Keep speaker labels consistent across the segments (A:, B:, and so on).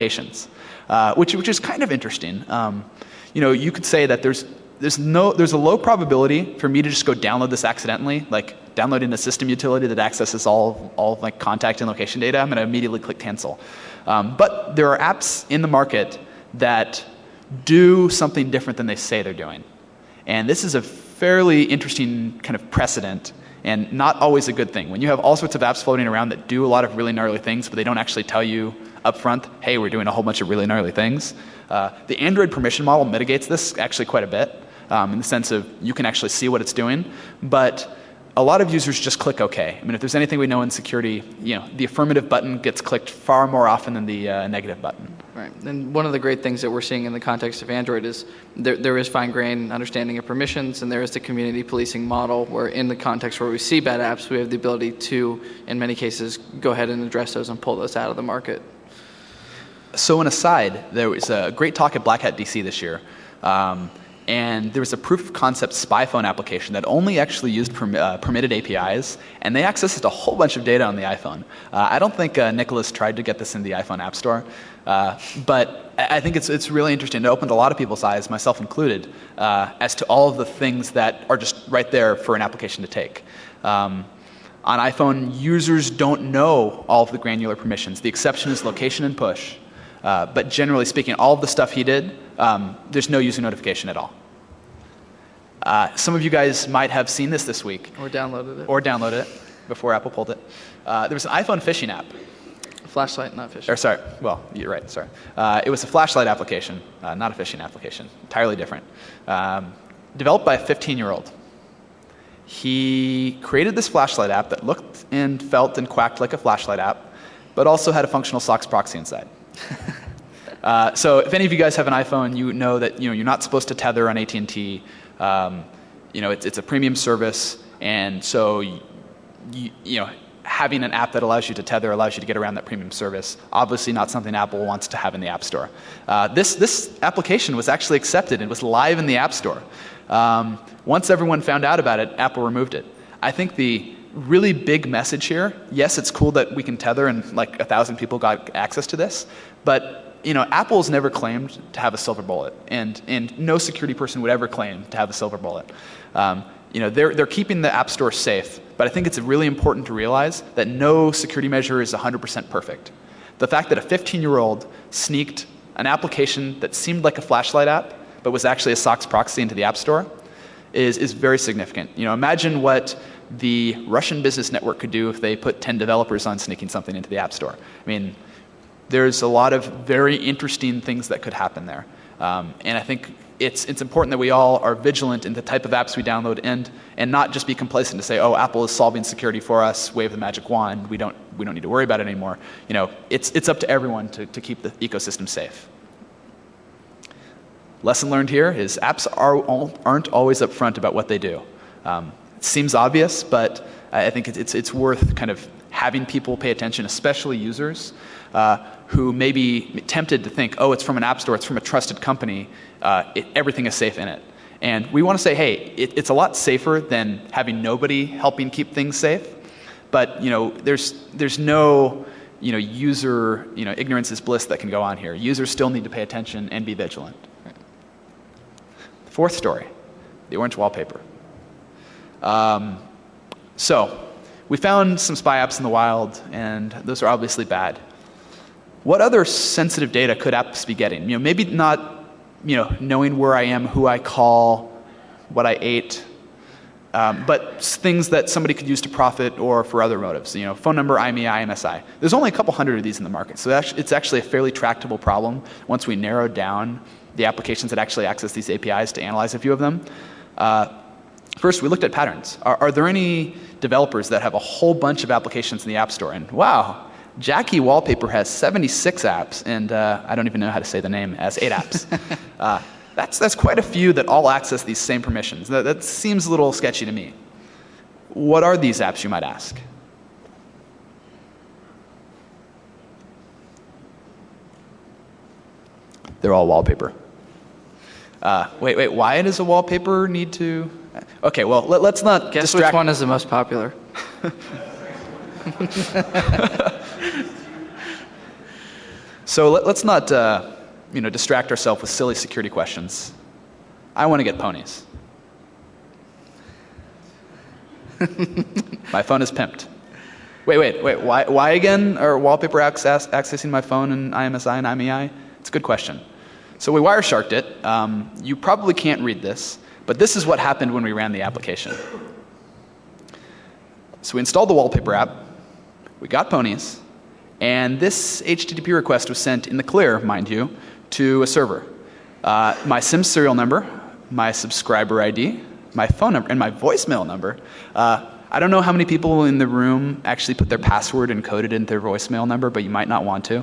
A: applications, which is kind of interesting. You could say that there's a low probability for me to just go download this accidentally, like downloading a system utility that accesses all like contact and location data. I'm going to immediately click cancel. But there are apps in the market that do something different than they say they're doing. And this is a fairly interesting kind of precedent and not always a good thing. When you have all sorts of apps floating around that do a lot of really gnarly things, but they don't actually tell you up front, hey, we're doing a whole bunch of really gnarly things. The Android permission model mitigates this actually quite a bit in the sense of you can actually see what it's doing. But a lot of users just click OK. I mean, if there's anything we know in security, the affirmative button gets clicked far more often than the negative button.
B: Right. And one of the great things that we're seeing in the context of Android is there is fine-grained understanding of permissions, and there is the community policing model where in the context where we see bad apps, we have the ability to, in many cases, go ahead and address those and pull those out of the market.
A: So an aside, there was a great talk at Black Hat DC this year. And there was a proof of concept spy phone application that only actually used permitted APIs, and they accessed a whole bunch of data on the iPhone. I don't think Nicholas tried to get this in the iPhone App Store, but I think it's really interesting. It opened a lot of people's eyes, myself included, as to all of the things that are just right there for an application to take. On iPhone, users don't know all of the granular permissions. The exception is location and push. But generally speaking, all of the stuff he did, there's no user notification at all. Some of you guys might have seen this week.
B: Or downloaded it.
A: Or downloaded it before Apple pulled it. There was an iPhone phishing app.
B: Flashlight, not phishing.
A: Or sorry, well, you're right, sorry. It was a flashlight application, not a phishing application. Entirely different. Developed by a 15-year-old. He created this flashlight app that looked and felt and quacked like a flashlight app, but also had a functional SOX proxy inside. So if any of you guys have an iPhone, you know that you're not supposed to tether on AT&T. It's a premium service, and so having an app that allows you to tether allows you to get around that premium service. Obviously, not something Apple wants to have in the App Store. This application was actually accepted and was live in the App Store. Once everyone found out about it, Apple removed it. I think the really big message here, yes, it's cool that we can tether and like 1,000 people got access to this, but Apple's never claimed to have a silver bullet, and no security person would ever claim to have a silver bullet. They're keeping the App Store safe, but I think it's really important to realize that no security measure is 100% perfect. The fact that a 15-year-old sneaked an application that seemed like a flashlight app, but was actually a SOX proxy into the App Store is very significant. Imagine what the Russian business network could do if they put 10 developers on sneaking something into the App Store. I mean, there's a lot of very interesting things that could happen there. And I think it's important that we all are vigilant in the type of apps we download and not just be complacent to say, oh, Apple is solving security for us, wave the magic wand, we don't need to worry about it anymore. It's up to everyone to keep the ecosystem safe. Lesson learned here is apps aren't always upfront about what they do. It seems obvious, but I think it's worth kind of having people pay attention, especially users who may be tempted to think, oh, it's from an app store, it's from a trusted company, everything is safe in it. And we want to say, hey, it's a lot safer than having nobody helping keep things safe. But there's no user ignorance is bliss that can go on here. Users still need to pay attention and be vigilant. Fourth story, the orange wallpaper. So we found some spy apps in the wild, and those are obviously bad. What other sensitive data could apps be getting? Maybe not, knowing where I am, who I call, what I ate, but things that somebody could use to profit or for other motives. Phone number, IMEI, IMSI. There's only a couple hundred of these in the market, so it's actually a fairly tractable problem once we narrow down the applications that actually access these APIs to analyze a few of them. First, we looked at patterns. Are there any developers that have a whole bunch of applications in the App Store? And wow, Jackie Wallpaper has 76 apps, and I don't even know how to say the name, has 8 apps. That's quite a few that all access these same permissions. That seems a little sketchy to me. What are these apps, you might ask? They're all wallpaper. Wait, why does a wallpaper need to... Okay, well, let's not
B: Guess which one is the most popular.
A: So let's not distract ourselves with silly security questions. I want to get ponies. My phone is pimped. Wait. Why again are wallpaper accessing my phone in IMSI and IMEI? It's a good question. So we Wiresharked it. You probably can't read this, but this is what happened when we ran the application. So we installed the wallpaper app. We got ponies. And this HTTP request was sent in the clear, mind you, to a server. My SIM serial number, my subscriber ID, my phone number, and my voicemail number. I don't know how many people in the room actually put their password encoded into their voicemail number, but you might not want to.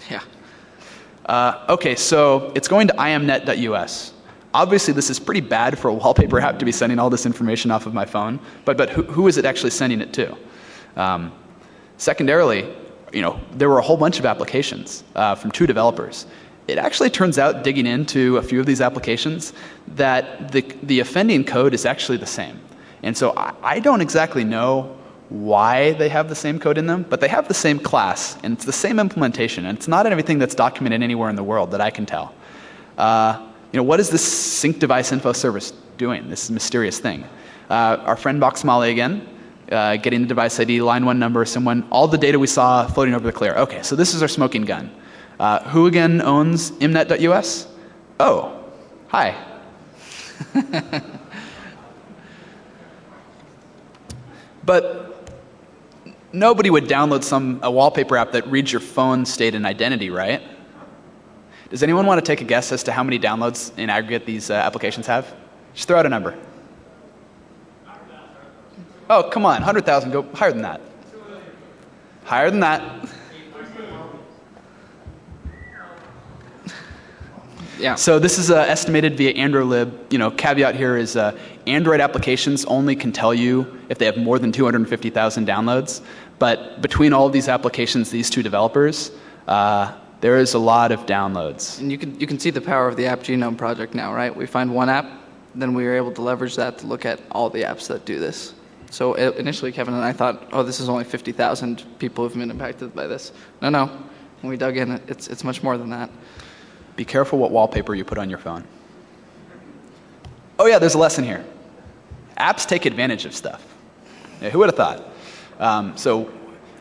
B: Yeah.
A: OK, so it's going to imnet.us. Obviously, this is pretty bad for a wallpaper app to be sending all this information off of my phone. But who is it actually sending it to? Secondarily, there were a whole bunch of applications from 2 developers. It actually turns out, digging into a few of these applications, that the offending code is actually the same. And so I don't exactly know why they have the same code in them, but they have the same class, and it's the same implementation, and it's not anything that's documented anywhere in the world that I can tell. What is this sync device info service doing, this mysterious thing? Our friend Boxmali again, getting the device ID, line 1 number, someone, all the data we saw floating over the clear. OK, so this is our smoking gun. Who again owns imnet.us? Oh, hi. But nobody would download a wallpaper app that reads your phone state and identity, right? Does anyone want to take a guess as to how many downloads in aggregate these applications have? Just throw out a number. Oh, come on, 100,000. Go higher than that. Higher than that.
B: Yeah.
A: So this is estimated via AndroLib. Caveat here is Android applications only can tell you if they have more than 250,000 downloads. But between all of these applications, these 2 developers, there is a lot of downloads.
B: And you can see the power of the App Genome project now, right? We find one app, then we are able to leverage that to look at all the apps that do this. So initially, Kevin and I thought, oh, this is only 50,000 people who've been impacted by this. No. When we dug in, it's much more than that.
A: Be careful what wallpaper you put on your phone. Oh yeah, there's a lesson here. Apps take advantage of stuff. Yeah, who would have thought? So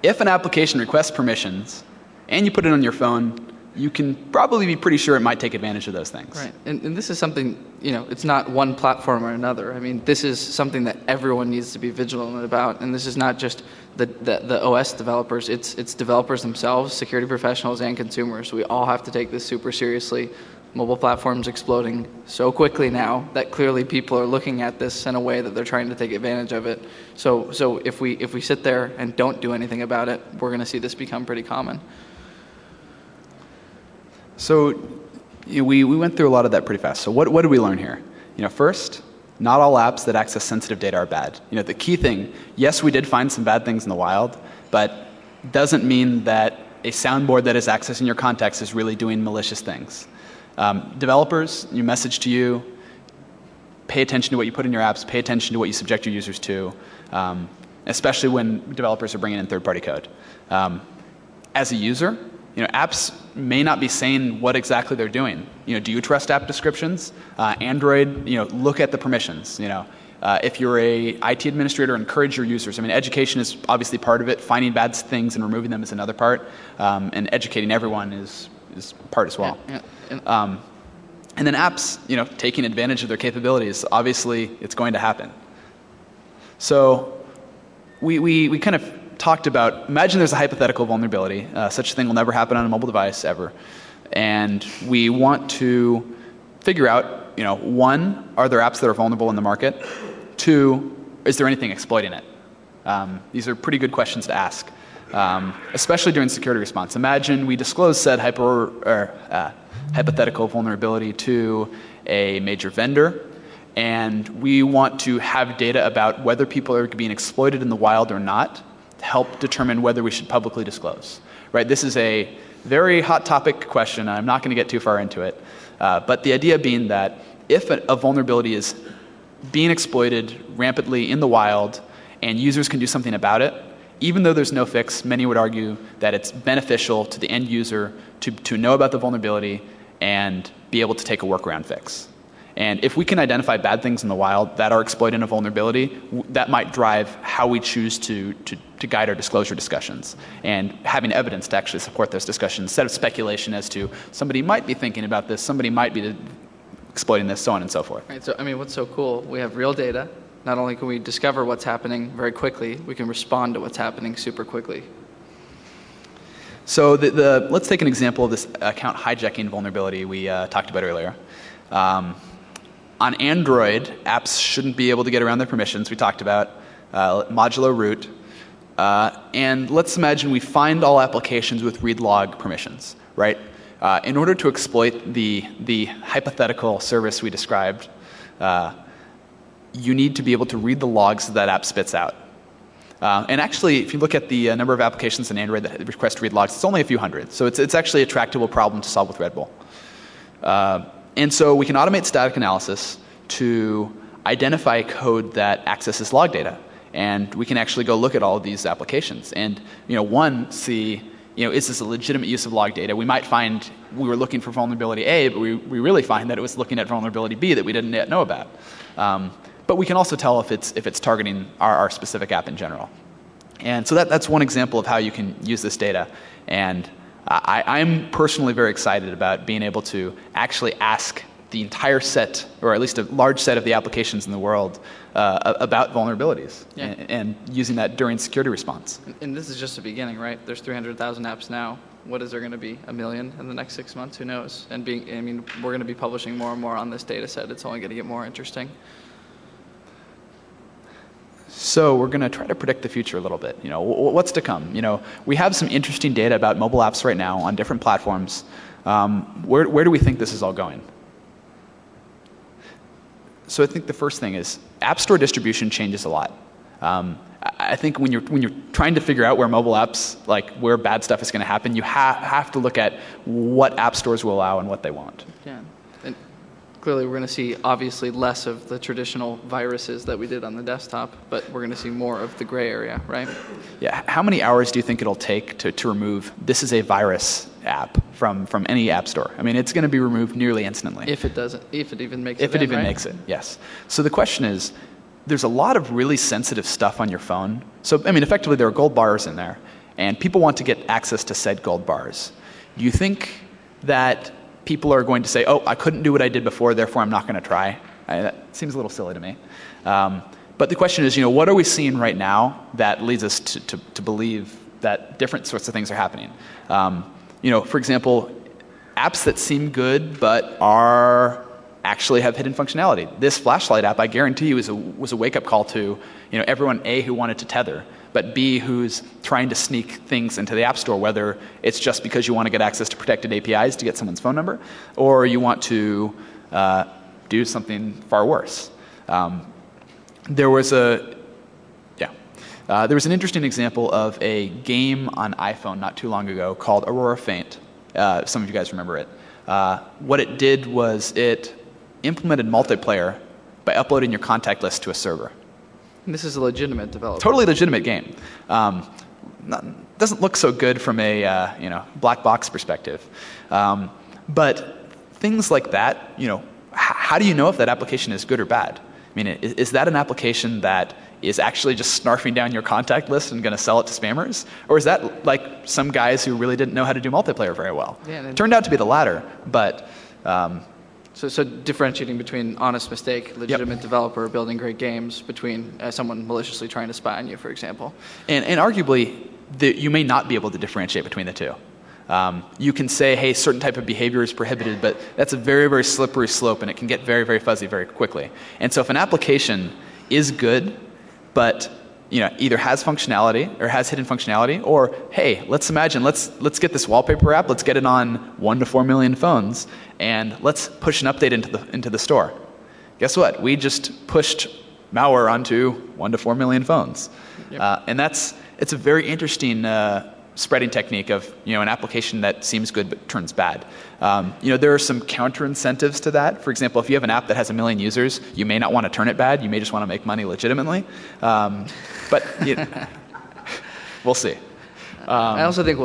A: if an application requests permissions and you put it on your phone, you can probably be pretty sure it might take advantage of those things.
B: Right, and this is something, it's not one platform or another. I mean, this is something that everyone needs to be vigilant about, and this is not just the OS developers, it's developers themselves, security professionals, and consumers. We all have to take this super seriously. Mobile platforms exploding so quickly now that clearly people are looking at this in a way that they're trying to take advantage of it. So if we sit there and don't do anything about it, we're going to see this become pretty common.
A: So we went through a lot of that pretty fast. So what did we learn here? First, not all apps that access sensitive data are bad. The key thing, yes, we did find some bad things in the wild, but doesn't mean that a soundboard that is accessing your contacts is really doing malicious things. Developers, message to you, pay attention to what you put in your apps, pay attention to what you subject your users to, especially when developers are bringing in third-party code. As a user, apps may not be saying what exactly they're doing. Do you trust app descriptions? Android, look at the permissions. If you're a IT administrator, encourage your users. I mean, education is obviously part of it. Finding bad things and removing them is another part. And educating everyone is part as well.
B: Yeah.
A: And then apps, taking advantage of their capabilities. Obviously, it's going to happen. So we kind of talked about, imagine there's a hypothetical vulnerability. Such a thing will never happen on a mobile device ever. And we want to figure out, 1, are there apps that are vulnerable in the market? 2, is there anything exploiting it? These are pretty good questions to ask, especially during security response. Imagine we disclose said hypothetical vulnerability to a major vendor, and we want to have data about whether people are being exploited in the wild or not, help determine whether we should publicly disclose. Right? This is a very hot topic question. I'm not going to get too far into it. But the idea being that if a vulnerability is being exploited rampantly in the wild and users can do something about it, even though there's no fix, many would argue that it's beneficial to the end user to know about the vulnerability and be able to take a workaround fix. And if we can identify bad things in the wild that are exploiting a vulnerability, that might drive how we choose to guide our disclosure discussions, and having evidence to actually support those discussions instead of speculation as to somebody might be thinking about this, somebody might be exploiting this, so on and so forth.
B: Right, so I mean, what's so cool, we have real data. Not only can we discover what's happening very quickly, we can respond to what's happening super quickly.
A: So let's take an example of this account hijacking vulnerability we talked about earlier. On Android, apps shouldn't be able to get around their permissions. We talked about modulo root. And let's imagine we find all applications with read log permissions, right? In order to exploit the hypothetical service we described, you need to be able to read the logs that app spits out. And actually, if you look at the number of applications in Android that request read logs, it's only a few hundred. So it's actually a tractable problem to solve with Red Bull. And so we can automate static analysis to identify code that accesses log data. And we can actually go look at all of these applications. And see, is this a legitimate use of log data? We might find we were looking for vulnerability A, but we really find that it was looking at vulnerability B that we didn't yet know about. But we can also tell if it's targeting our specific app in general. And so that's one example of how you can use this data. And I'm personally very excited about being able to actually ask the entire set, or at least a large set of the applications in the world about vulnerabilities, and using that during security response.
B: And this is just the beginning, right? There's 300,000 apps now. What is there going to be? 1 million in the next 6 months? Who knows? And we're going to be publishing more and more on this data set. It's only going to get more interesting.
A: So we're going to try to predict the future a little bit. What's to come? We have some interesting data about mobile apps right now on different platforms. Where do we think this is all going? So I think the first thing is App Store distribution changes a lot. I think when you're trying to figure out where mobile apps, like where bad stuff is going to happen, you have to look at what app stores will allow and what they won't.
B: Yeah. And clearly, we're going to see obviously less of the traditional viruses that we did on the desktop, but we're going to see more of the gray area, right?
A: Yeah. How many hours do you think it'll take to remove "this is a virus" app from any app store? I mean, it's going to be removed nearly instantly.
B: If it even makes it.
A: If it even makes it, yes. So the question is, there's a lot of really sensitive stuff on your phone. So effectively, there are gold bars in there, and people want to get access to said gold bars. Do you think that people are going to say, "Oh, I couldn't do what I did before, therefore I'm not going to try"? That seems a little silly to me. But the question is, what are we seeing right now that leads us to believe that different sorts of things are happening? For example, apps that seem good but actually have hidden functionality. This flashlight app, I guarantee you, was a wake-up call to everyone, A, who wanted to tether, but B, who's trying to sneak things into the App Store, whether it's just because you want to get access to protected APIs to get someone's phone number, or you want to do something far worse. There was an interesting example of a game on iPhone not too long ago called Aurora Feint. Some of you guys remember it. What it did was it implemented multiplayer by uploading your contact list to a server.
B: And this is a legitimate developer.
A: Totally legitimate game. Doesn't look so good from a black box perspective. But things like that, how do you know if that application is good or bad? Is that an application that is actually just snarfing down your contact list and going to sell it to spammers? Or is that like some guys who really didn't know how to do multiplayer very well?
B: Yeah,
A: it turned out to be the latter, but...
B: So differentiating between honest mistake, legitimate developer building great games, between someone maliciously trying to spy on you, for example.
A: And arguably, you may not be able to differentiate between the two. You can say, hey, certain type of behavior is prohibited, but that's a very, very slippery slope, and it can get very, very fuzzy very quickly. And so if an application is good, but either has functionality or has hidden functionality, or hey, let's imagine, let's get this wallpaper app, let's get it on 1 to 4 million phones, and let's push an update into the store. Guess what? We just pushed malware onto 1 to 4 million phones. Yep. And it's a very interesting spreading technique of an application that seems good but turns bad. There are some counter incentives to that. For example, if you have an app that has 1 million users, you may not want to turn it bad. You may just want to make money legitimately. But We'll see.
B: I also think